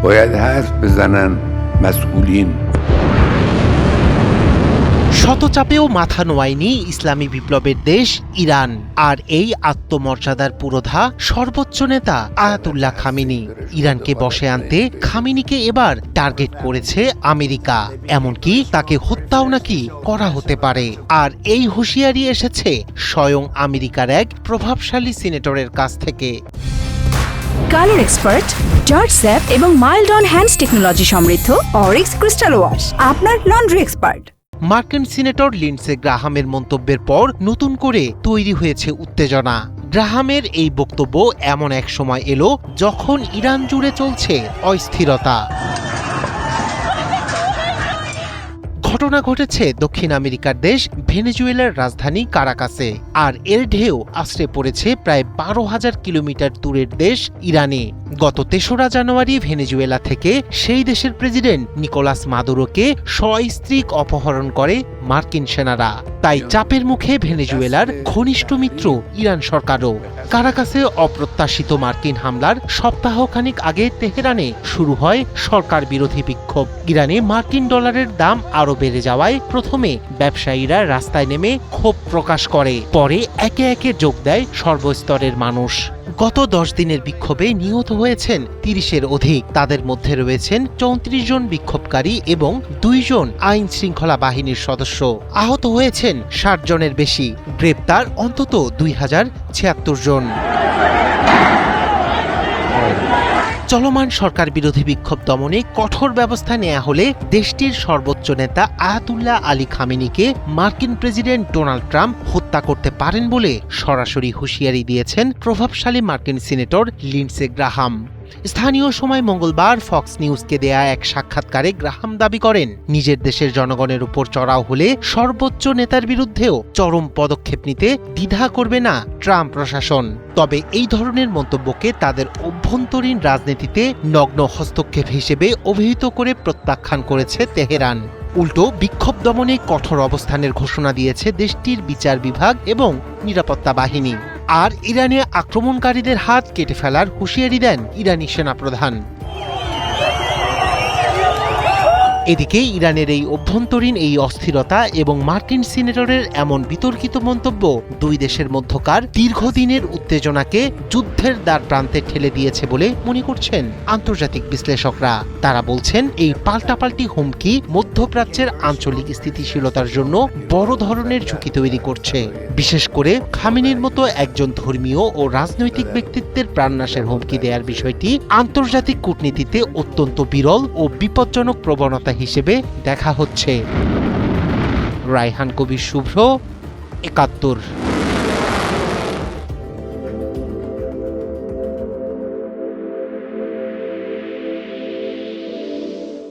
باید حرف بزنن مسئولین। শতচাপেও মাথা নোয়ায়নি ইসলামী বিপ্লবের দেশ ইরান। আর এই আত্মমর্যাদার পুরোধা সর্বোচ্চ নেতা আয়াতুল্লাহ খামেনি। ইরানকে বশে আনতে খামেনিকে এবার টার্গেট করেছে আমেরিকা, এমনকি তাকে হত্যাও নাকি করা হতে পারে। আর এই হুঁশিয়ারি এসেছে স্বয়ং আমেরিকার এক প্রভাবশালী সিনেটরের কাছ থেকে। কালার এক্সপার্ট, জর্জ স্যাপ এবং মাইল্ড অন হ্যান্ডস টেকনোলজি সমৃদ্ধ অরিক্স ক্রিস্টাল ওয়াশ আপনার লন্ড্রি এক্সপার্ট। মার্কিন সিনেটর লিন্ডসে গ্রাহামের মন্তব্যের পর নতুন করে তৈরি হয়েছে উত্তেজনা। গ্রাহামের এই বক্তব্য এমন এক সময় এলো যখন ইরান জুড়ে চলছে অস্থিরতা। ঘটনা ঘটেছে দক্ষিণ আমেরিকার দেশ ভেনেজুয়েলার রাজধানী কারাকাসে। আর এর ঢেউ আশ্রে পড়েছে প্রায় 12,000 কিলোমিটার দূরের দেশ ইরানে। গত ৩রা জানুয়ারি ভেনেজুয়েলা থেকে সেই দেশের প্রেসিডেন্ট নিকোলাস মাদুরোকে সস্ত্রীক অপহরণ করে মার্কিন সেনারা। তাই চাপের মুখে ভেনেজুয়েলার ঘনিষ্ঠ মিত্র ইরান সরকারও। কারাকাসে অপ্রত্যাশিত মার্কিন হামলার সপ্তাহখানিক আগে তেহরানে শুরু হয় সরকার বিরোধী বিক্ষোভ। ইরানে মার্কিন ডলারের দাম আরো বেড়ে যাওয়ায় প্রথমে ব্যবসায়ীরা রাস্তায় নেমে ক্ষোভ প্রকাশ করে, পরে একে একে যোগ দেয় সর্বস্তরের মানুষ। গত 10 দিনের বিক্ষোভে নিহত হয়েছেন 30-এর অধিক। তাদের মধ্যে রয়েছেন 34 জন বিক্ষোভকারী এবং 2 জন আইন শৃঙ্খলা বাহিনীর সদস্য। আহত হয়েছেন 60 জনের বেশি, গ্রেপ্তার অন্তত 2076 জন। চলমান সরকার বিরোধী বিক্ষোভ দমনে কঠোর ব্যবস্থা নেওয়া হলে দেশটির সর্বোচ্চ নেতা আয়াতুল্লাহ আলী খামেনিকে মার্কিন প্রেসিডেন্ট ডোনাল্ড ট্রাম্প হত্যা করতে পারেন বলে সরাসরি হুঁশিয়ারি দিয়েছেন প্রভাবশালী মার্কিন সিনেটর লিন্ডসে গ্রাহাম। স্থানীয় সময় মঙ্গলবার ফক্স নিউজকে দেয়া এক সাক্ষাৎকারে গ্রাহাম দাবি করেন, নিজের দেশের জনগণের উপর চড়াও হলে সর্বোচ্চ নেতার বিরুদ্ধেও চরম পদক্ষেপ নিতে দ্বিধা করবে না ট্রাম্প প্রশাসন। তবে এই ধরনের মন্তব্যকে তাদের অভ্যন্তরীণ রাজনীতিতে নগ্ন হস্তক্ষেপ হিসেবে অভিহিত করে প্রত্যাখ্যান করেছে তেহরান। উল্টো বিক্ষোভ দমনে কঠোর অবস্থানের ঘোষণা দিয়েছে দেশটির বিচার বিভাগ এবং নিরাপত্তা বাহিনী। আর ইরানে আক্রমণকারীদের হাত কেটে ফেলার হুঁশিয়ারি দেন ইরানি সেনাপ্রধান। এদিকে ইরানের এই অভ্যন্তরীণ এই অস্থিরতা এবং মার্কিন সিনেটরের এমন বিতর্কিত মন্তব্য দুই দেশের মধ্যকার দীর্ঘদিনের উত্তেজনাকে যুদ্ধের দ্বার প্রান্তে ঠেলে দিয়েছে বলে মনে করছেন আন্তর্জাতিক বিশ্লেষকরা। তারা বলছেন, এই পাল্টাপাল্টি হুমকি মধ্যপ্রাচ্যের আঞ্চলিক স্থিতিশীলতার জন্য বড় ধরনের ঝুঁকি তৈরি করছে। বিশেষ করে খামেনির মতো একজন ধর্মীয় ও রাজনৈতিক ব্যক্তিত্বের প্রাণনাশের হুমকি দেওয়ার বিষয়টি আন্তর্জাতিক কূটনীতিতে অত্যন্ত বিরল ও বিপজ্জনক প্রবণতা হিসেবে দেখা হচ্ছে। রায়হান কবির শুভ্র, ৭১।